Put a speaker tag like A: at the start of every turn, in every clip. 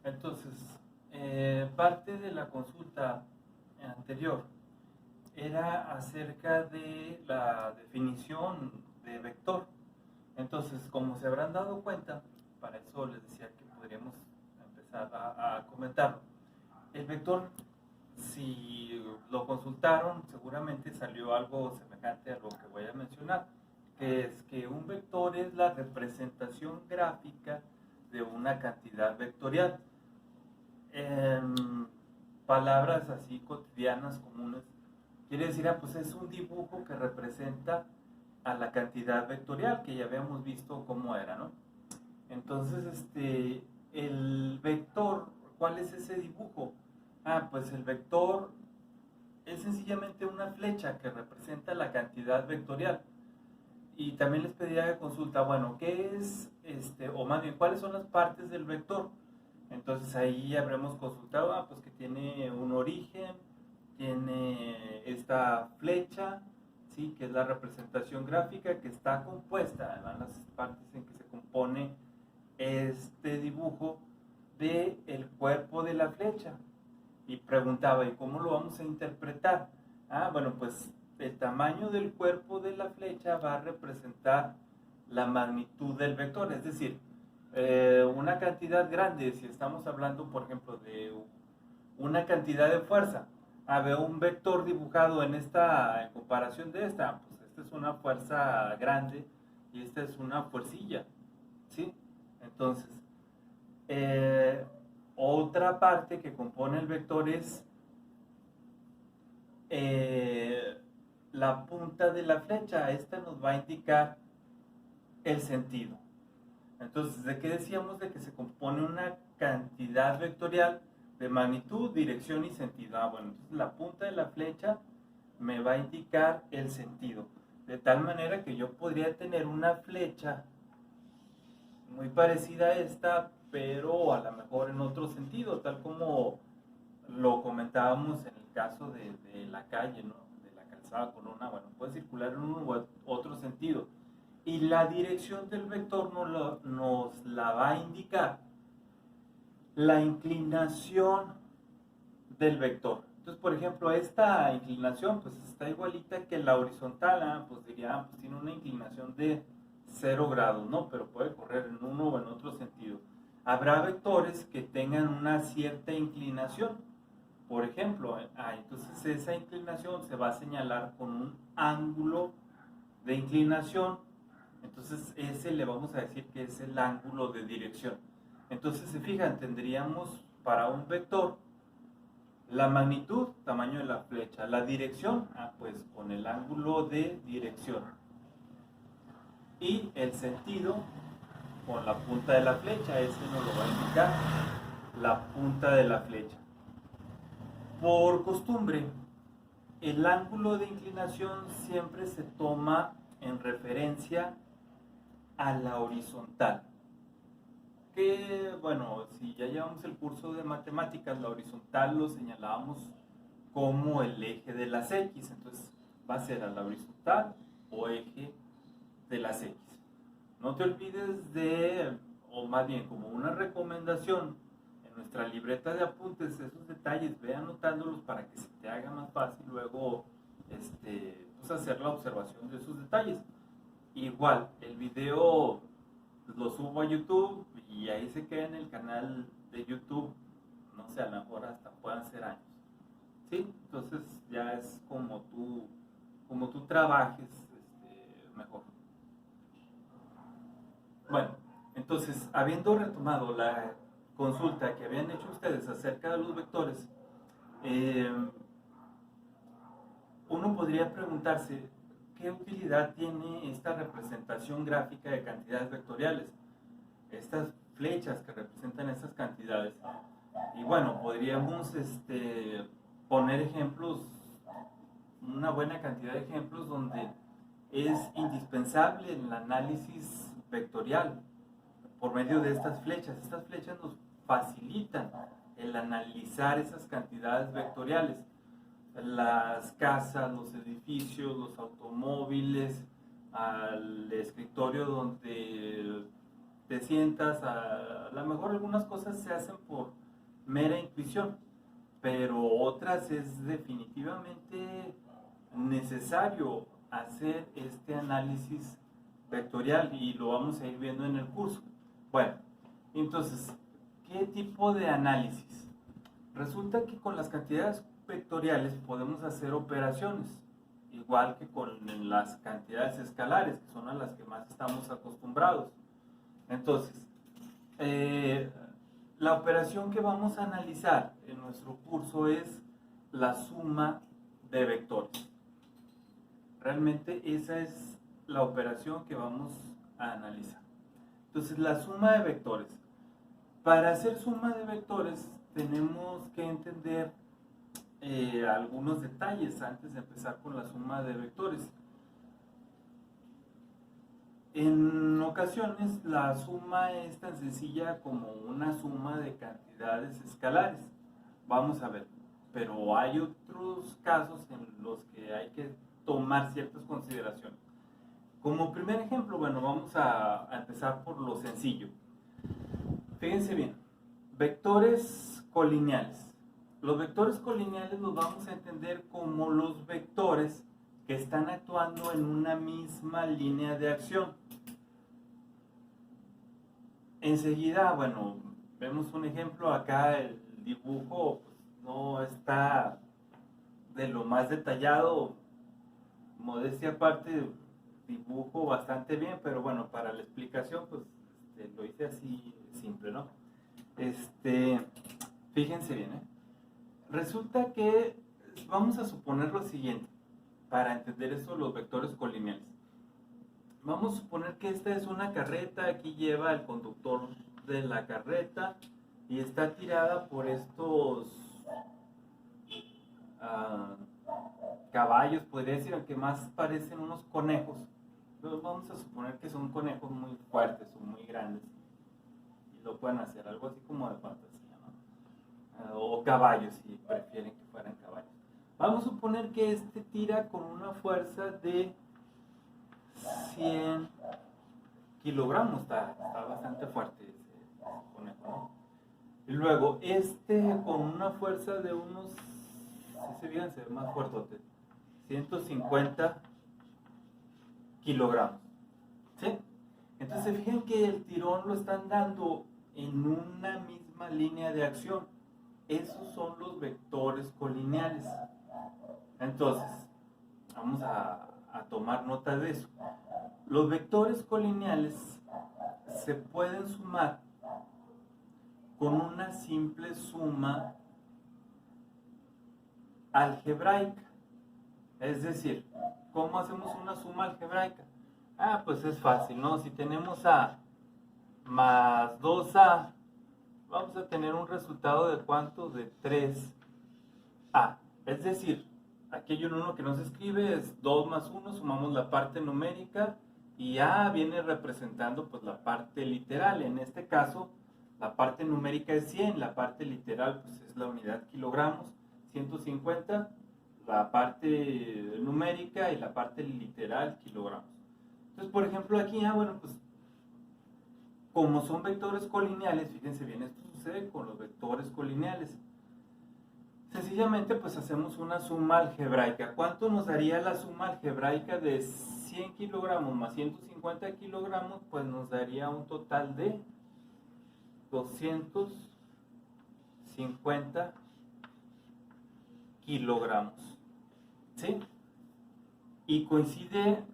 A: Entonces, parte de la consulta anterior era acerca de la definición de vector. Entonces, como se habrán dado cuenta, para eso les decía que podríamos empezar a comentarlo. El vector, si lo consultaron, seguramente salió algo semejante a lo que voy a mencionar, que es que un vector es la representación gráfica de una cantidad vectorial. En palabras así cotidianas, comunes, quiere decir, pues es un dibujo que representa a la cantidad vectorial, que ya habíamos visto cómo era, ¿no? Entonces, el vector, ¿cuál es ese dibujo? Pues el vector es sencillamente una flecha que representa la cantidad vectorial. Y también les pediría de consulta, bueno, ¿qué es, o más bien, cuáles son las partes del vector? Entonces ahí habremos consultado, pues que tiene un origen, tiene esta flecha, ¿sí? Que es la representación gráfica que está compuesta, van las partes en que se compone este dibujo de el cuerpo de la flecha. Y preguntaba, ¿y cómo lo vamos a interpretar? Bueno, pues el tamaño del cuerpo de la flecha va a representar la magnitud del vector, es decir, una cantidad grande, si estamos hablando, por ejemplo, de una cantidad de fuerza, veo un vector dibujado en comparación de esta, pues esta es una fuerza grande y esta es una fuercilla, ¿sí? Entonces, eh, otra parte que compone el vector es la punta de la flecha. Esta nos va a indicar el sentido. Entonces, ¿de qué decíamos? De que se compone una cantidad vectorial de magnitud, dirección y sentido. Bueno, entonces la punta de la flecha me va a indicar el sentido. De tal manera que yo podría tener una flecha muy parecida a esta, pero a lo mejor en otro sentido, tal como lo comentábamos en el caso de la calle, ¿no? De la calzada con bueno, puede circular en uno u otro sentido. Y la dirección del vector nos la va a indicar la inclinación del vector. Entonces, por ejemplo, esta inclinación pues está igualita que la horizontal, pues diría, pues tiene una inclinación de 0 grados, ¿no? Pero puede correr en uno o en otro sentido. Habrá vectores que tengan una cierta inclinación. Por ejemplo, entonces esa inclinación se va a señalar con un ángulo de inclinación. Entonces ese le vamos a decir que es el ángulo de dirección. Entonces, se fijan, tendríamos para un vector la magnitud, tamaño de la flecha, la dirección, pues con el ángulo de dirección. Y el sentido con la punta de la flecha, ese nos lo va a indicar la punta de la flecha. Por costumbre, el ángulo de inclinación siempre se toma en referencia a la horizontal. Que, bueno, si ya llevamos el curso de matemáticas, la horizontal lo señalábamos como el eje de las X. Entonces, va a ser a la horizontal o eje de las X. No te olvides o más bien como una recomendación, en nuestra libreta de apuntes, esos detalles, ve anotándolos para que se te haga más fácil luego pues hacer la observación de esos detalles. Igual, el video lo subo a YouTube y ahí se queda en el canal de YouTube, no sé, a lo mejor hasta puedan ser años. ¿Sí? Entonces ya es como tú trabajes mejor. Bueno, entonces, habiendo retomado la consulta que habían hecho ustedes acerca de los vectores, eh, uno podría preguntarse qué utilidad tiene esta representación gráfica de cantidades vectoriales, estas flechas que representan estas cantidades. Y bueno, podríamos poner ejemplos, una buena cantidad de ejemplos donde es indispensable el análisis vectorial por medio de estas flechas. Estas flechas nos facilitan el analizar esas cantidades vectoriales. Las casas, los edificios, los automóviles, al escritorio donde te sientas, a lo mejor algunas cosas se hacen por mera intuición, pero otras es definitivamente necesario hacer este análisis vectorial y lo vamos a ir viendo en el curso. Bueno, entonces, ¿qué tipo de análisis? Resulta que con las cantidades vectoriales podemos hacer operaciones, igual que con las cantidades escalares, que son a las que más estamos acostumbrados. Entonces, la operación que vamos a analizar en nuestro curso es la suma de vectores. Realmente esa es la operación que vamos a analizar. Entonces, la suma de vectores. Para hacer suma de vectores tenemos que entender algunos detalles antes de empezar con la suma de vectores. En ocasiones la suma es tan sencilla como una suma de cantidades escalares. Vamos a ver, pero hay otros casos en los que hay que tomar ciertas consideraciones. Como primer ejemplo, bueno, vamos a empezar por lo sencillo. Fíjense bien, vectores colineales. Los vectores colineales los vamos a entender como los vectores que están actuando en una misma línea de acción. Enseguida, bueno, vemos un ejemplo acá, el dibujo pues, no está de lo más detallado, modestia aparte, dibujo bastante bien, pero bueno, para la explicación pues lo hice así simple, ¿no? Fíjense bien, resulta que vamos a suponer lo siguiente, para entender eso los vectores colineales. Vamos a suponer que esta es una carreta, aquí lleva el conductor de la carreta y está tirada por estos caballos, podría decir, aunque más parecen unos conejos. Pero vamos a suponer que son conejos muy fuertes o muy grandes y lo pueden hacer, algo así como de fantasía, ¿no? O caballos, si prefieren que fueran caballos. Vamos a suponer que este tira con una fuerza de 100 kilogramos, está bastante fuerte ese conejo, ¿no? Y luego con una fuerza de unos, si se fijan, se ve más fuerte, 150 kilogramos, ¿sí? Entonces se fijan que el tirón lo están dando en una misma línea de acción. Esos son los vectores colineales. Entonces, vamos a tomar nota de eso. Los vectores colineales se pueden sumar con una simple suma algebraica. Es decir, ¿cómo hacemos una suma algebraica? Pues es fácil, ¿no? Si tenemos A más 2A, vamos a tener un resultado de ¿cuánto? De 3A. Es decir, aquí hay un 1 que no se escribe, es 2 más 1, sumamos la parte numérica y A viene representando pues la parte literal. En este caso, la parte numérica es 100, la parte literal pues es la unidad kilogramos, 150, la parte numérica y la parte literal kilogramos. Entonces, por ejemplo, aquí, bueno, pues como son vectores colineales, fíjense bien, esto sucede con los vectores colineales. Sencillamente, pues hacemos una suma algebraica. ¿Cuánto nos daría la suma algebraica de 100 kilogramos más 150 kilogramos? Pues nos daría un total de 250 kilogramos. ¿Sí? Y coincide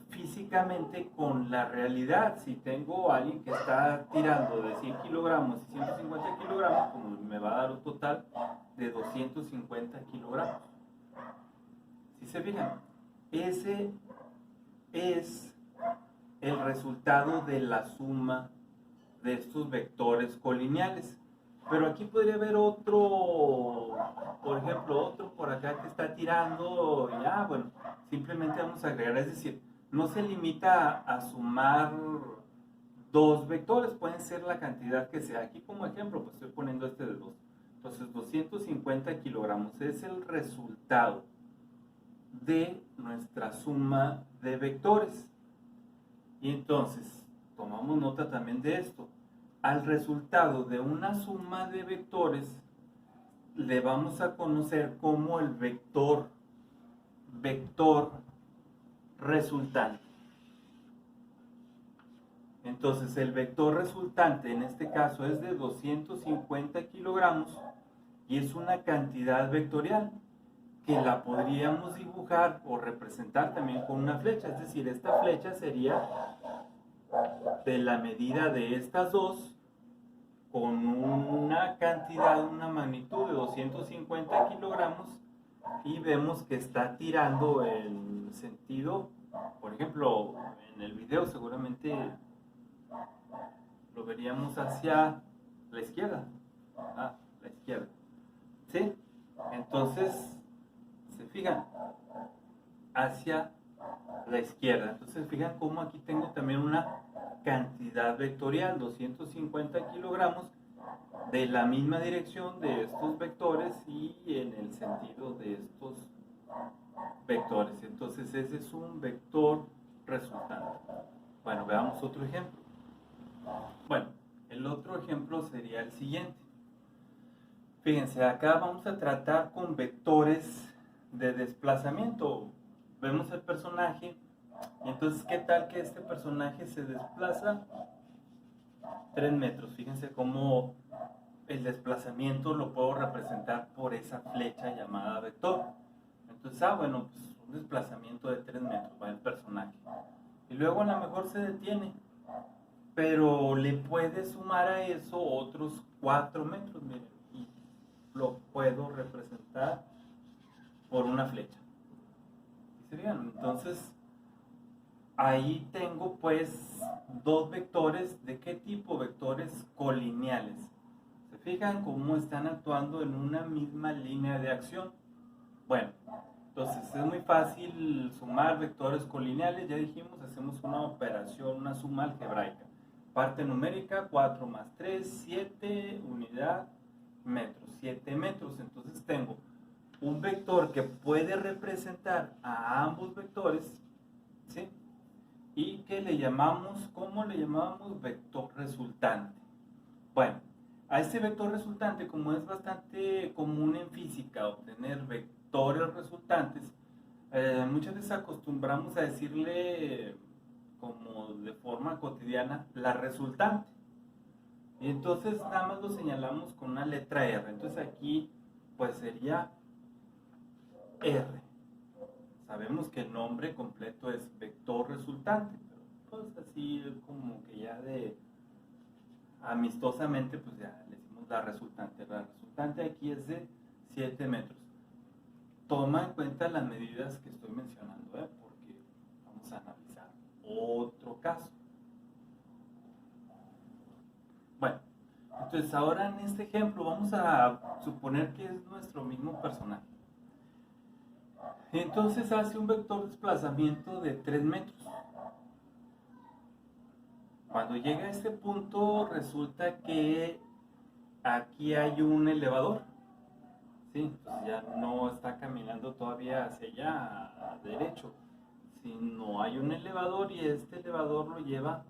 A: físicamente con la realidad. Si tengo a alguien que está tirando de 100 kilogramos y 150 kilogramos, pues me va a dar un total de 250 kilogramos. Si se fijan, ese es el resultado de la suma de estos vectores colineales. Pero aquí podría haber otro, por ejemplo, otro por acá que está tirando, y bueno, simplemente vamos a agregar, es decir, no se limita a sumar dos vectores, pueden ser la cantidad que sea. Aquí como ejemplo, pues estoy poniendo este de 2. Entonces 250 kilogramos es el resultado de nuestra suma de vectores. Y entonces, tomamos nota también de esto. Al resultado de una suma de vectores le vamos a conocer como el vector resultante. Entonces el vector resultante en este caso es de 250 kilogramos y es una cantidad vectorial que la podríamos dibujar o representar también con una flecha. Es decir, esta flecha sería de la medida de estas dos con una cantidad, una magnitud de 250 kilogramos y vemos que está tirando en sentido, por ejemplo, en el video seguramente lo veríamos hacia la izquierda. La izquierda. ¿Sí? Entonces, se fijan, hacia la izquierda. Entonces, fijan cómo aquí tengo también una cantidad vectorial, 250 kilogramos, de la misma dirección de estos vectores y en el sentido de estos vectores. Entonces, ese es un vector resultante. Bueno, veamos otro ejemplo. Bueno, el otro ejemplo sería el siguiente. Fíjense, acá vamos a tratar con vectores de desplazamiento. Vemos el personaje, y entonces, ¿qué tal que este personaje se desplaza 3 metros? Fíjense cómo el desplazamiento lo puedo representar por esa flecha llamada vector. Entonces, bueno, pues un desplazamiento de 3 metros va el personaje. Y luego a lo mejor se detiene, pero le puede sumar a eso otros 4 metros, miren, y lo puedo representar por una flecha. ¿Sí vean? Entonces, ahí tengo pues dos vectores. ¿De qué tipo? Vectores colineales. ¿Se fijan cómo están actuando en una misma línea de acción? Bueno, entonces es muy fácil sumar vectores colineales. Ya dijimos, hacemos una operación, una suma algebraica. Parte numérica, 4 más 3, 7, unidad, metros, 7 metros. Entonces tengo un vector que puede representar a ambos vectores, ¿sí? Y que le llamamos, ¿cómo le llamamos? Vector resultante. Bueno, a este vector resultante, como es bastante común en física obtener vectores resultantes, muchas veces acostumbramos a decirle, como de forma cotidiana, la resultante. Y entonces nada más lo señalamos con una letra R. Entonces aquí pues sería R. Sabemos que el nombre completo es vector resultante, pero pues así como que ya de amistosamente pues ya le decimos la resultante. La resultante aquí es de 7 metros. Toma en cuenta las medidas que estoy mencionando, porque vamos a analizar otro caso. Bueno, entonces ahora en este ejemplo vamos a suponer que es nuestro mismo personaje. Entonces hace un vector de desplazamiento de 3 metros. Cuando llega a este punto resulta que aquí hay un elevador. ¿Sí? Entonces ya no está caminando todavía hacia allá a derecho, sino hay un elevador y este elevador lo lleva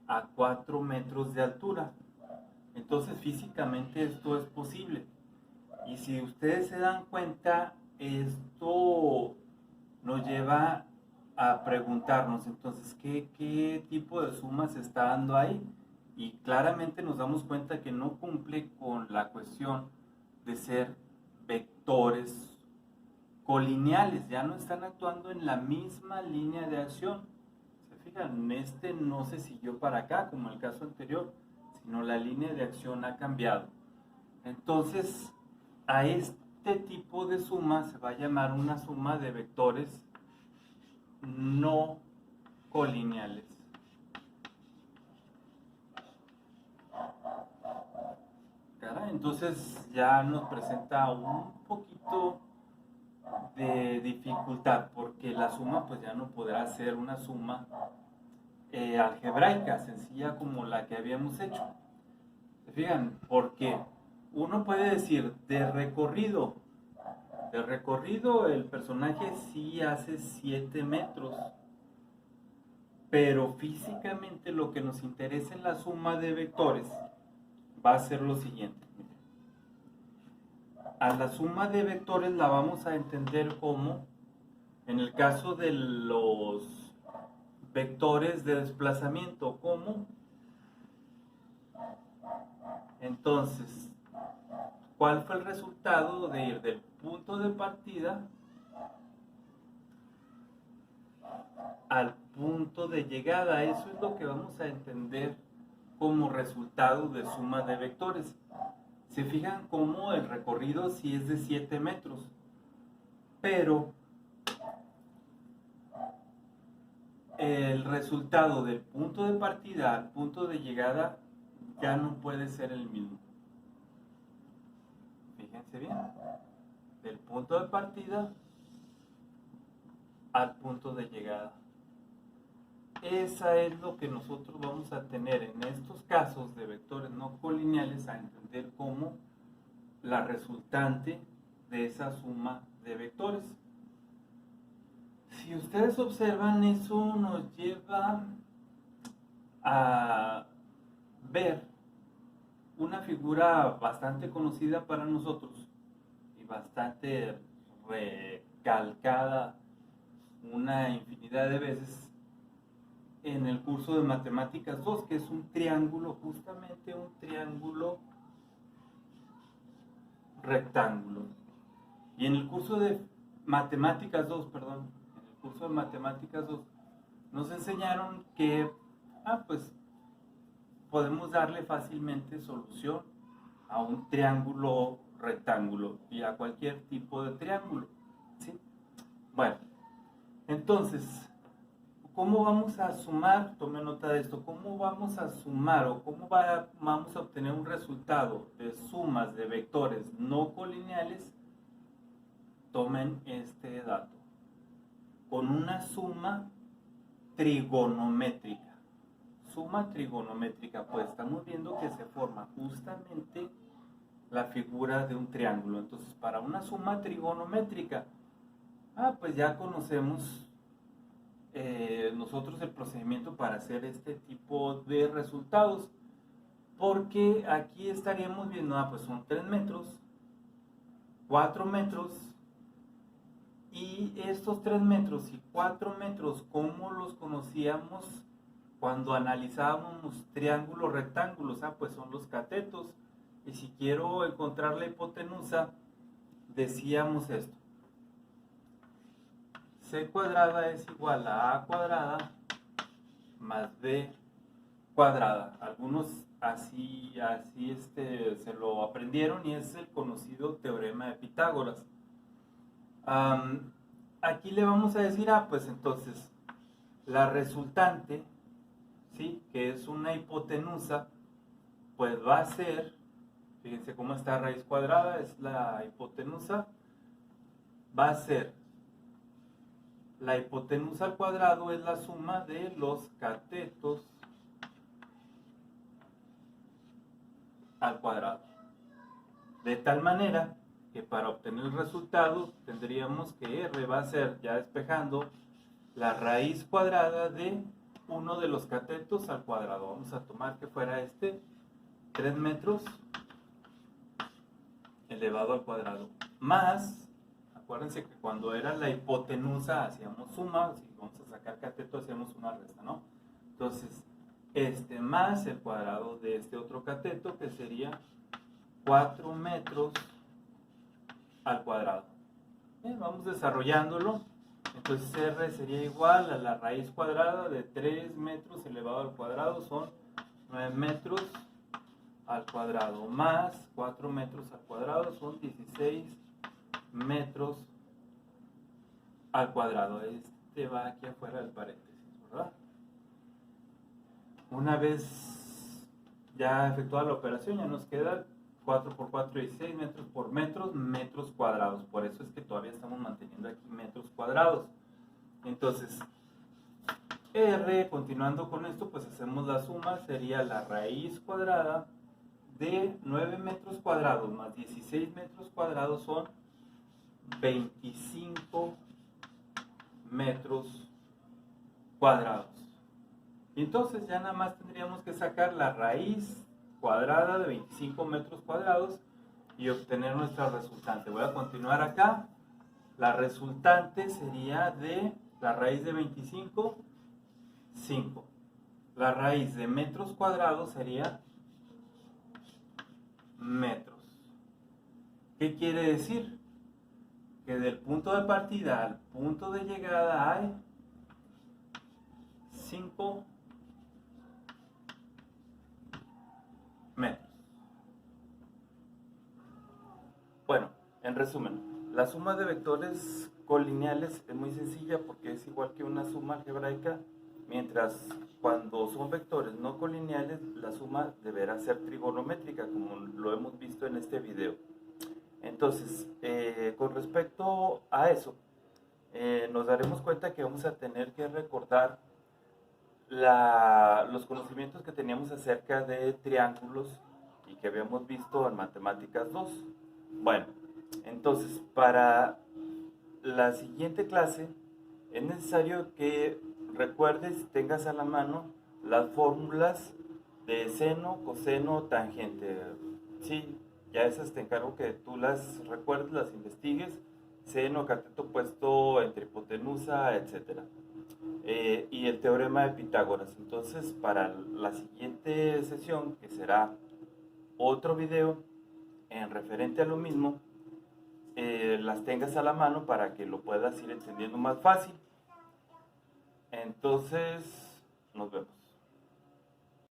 A: a 4 metros de altura. Entonces físicamente esto es posible. Y si ustedes se dan cuenta, esto nos lleva a preguntarnos entonces ¿qué tipo de suma se está dando ahí? Y claramente nos damos cuenta que no cumple con la cuestión de ser vectores colineales, ya no están actuando en la misma línea de acción. Se fijan, este no se siguió para acá como el caso anterior, sino la línea de acción ha cambiado. Entonces, a este tipo de suma se va a llamar una suma de vectores no colineales. Entonces ya nos presenta un poquito de dificultad porque la suma pues ya no podrá ser una suma algebraica sencilla como la que habíamos hecho. ¿Se fijan? Porque uno puede decir de recorrido el personaje sí hace 7 metros, pero físicamente lo que nos interesa en la suma de vectores va a ser lo siguiente. A la suma de vectores la vamos a entender como, en el caso de los vectores de desplazamiento, como, entonces, ¿cuál fue el resultado de ir del punto de partida al punto de llegada? Eso es lo que vamos a entender como resultado de suma de vectores. Se fijan cómo el recorrido sí es de 7 metros, pero el resultado del punto de partida al punto de llegada ya no puede ser el mismo. Fíjense bien, del punto de partida al punto de llegada. Esa es lo que nosotros vamos a tener en estos casos de vectores no colineales, a entender como la resultante de esa suma de vectores. Si ustedes observan, eso nos lleva a ver una figura bastante conocida para nosotros y bastante recalcada una infinidad de veces en el curso de Matemáticas 2, que es un triángulo, justamente un triángulo rectángulo. Y en el curso de Matemáticas 2, perdón, en el curso de Matemáticas 2, nos enseñaron que, pues, podemos darle fácilmente solución a un triángulo rectángulo y a cualquier tipo de triángulo, ¿sí? Bueno, entonces, ¿cómo vamos a sumar? Tome nota de esto. ¿Cómo vamos a sumar o cómo vamos a obtener un resultado de sumas de vectores no colineales? Tomen este dato. Con una suma trigonométrica. Suma trigonométrica, pues estamos viendo que se forma justamente la figura de un triángulo. Entonces, para una suma trigonométrica, pues ya conocemos nosotros el procedimiento para hacer este tipo de resultados, porque aquí estaríamos viendo, pues son 3 metros, 4 metros, y estos 3 metros y 4 metros, ¿cómo los conocíamos cuando analizábamos triángulos rectángulos? Pues son los catetos, y si quiero encontrar la hipotenusa, decíamos esto: C cuadrada es igual a A cuadrada más B cuadrada. Algunos así se lo aprendieron y es el conocido teorema de Pitágoras. Aquí le vamos a decir, pues entonces la resultante, ¿sí?, que es una hipotenusa, pues va a ser, fíjense cómo está raíz cuadrada, es la hipotenusa, va a ser, la hipotenusa al cuadrado es la suma de los catetos al cuadrado. De tal manera que para obtener el resultado tendríamos que R va a ser, ya despejando, la raíz cuadrada de uno de los catetos al cuadrado. Vamos a tomar que fuera 3 metros elevado al cuadrado. Más, acuérdense que cuando era la hipotenusa hacíamos suma, si vamos a sacar cateto hacíamos una resta, ¿no? Entonces, más el cuadrado de este otro cateto, que sería 4 metros al cuadrado. Vamos desarrollándolo. Entonces R sería igual a la raíz cuadrada de 3 metros elevado al cuadrado, son 9 metros al cuadrado, más 4 metros al cuadrado, son 16 metros al cuadrado. Va aquí afuera del paréntesis, ¿verdad? Una vez ya efectuada la operación, ya nos queda 4 por 4, 16 metros por metros cuadrados. Por eso es que todavía estamos manteniendo aquí metros cuadrados. Entonces, R, continuando con esto, pues hacemos la suma, sería la raíz cuadrada de 9 metros cuadrados más 16 metros cuadrados, son 25 metros cuadrados. Y entonces ya nada más tendríamos que sacar la raíz cuadrada de 25 metros cuadrados y obtener nuestra resultante. Voy a continuar acá. La resultante sería de la raíz de 25, 5. La raíz de metros cuadrados sería metros. ¿Qué quiere decir? Que del punto de partida al punto de llegada hay 5 metros. Bueno, en resumen, la suma de vectores colineales es muy sencilla porque es igual que una suma algebraica, mientras cuando son vectores no colineales, la suma deberá ser trigonométrica, como lo hemos visto en este video. Entonces, con respecto a eso, nos daremos cuenta que vamos a tener que recordar los conocimientos que teníamos acerca de triángulos y que habíamos visto en Matemáticas 2. Bueno, entonces para la siguiente clase es necesario que recuerdes, tengas a la mano las fórmulas de seno, coseno, tangente. Sí, ya esas te encargo que tú las recuerdes, las investigues. Seno, cateto opuesto entre hipotenusa, etc. Y el teorema de Pitágoras. Entonces, para la siguiente sesión, que será otro video en referente a lo mismo, las tengas a la mano para que lo puedas ir entendiendo más fácil. Entonces, nos vemos.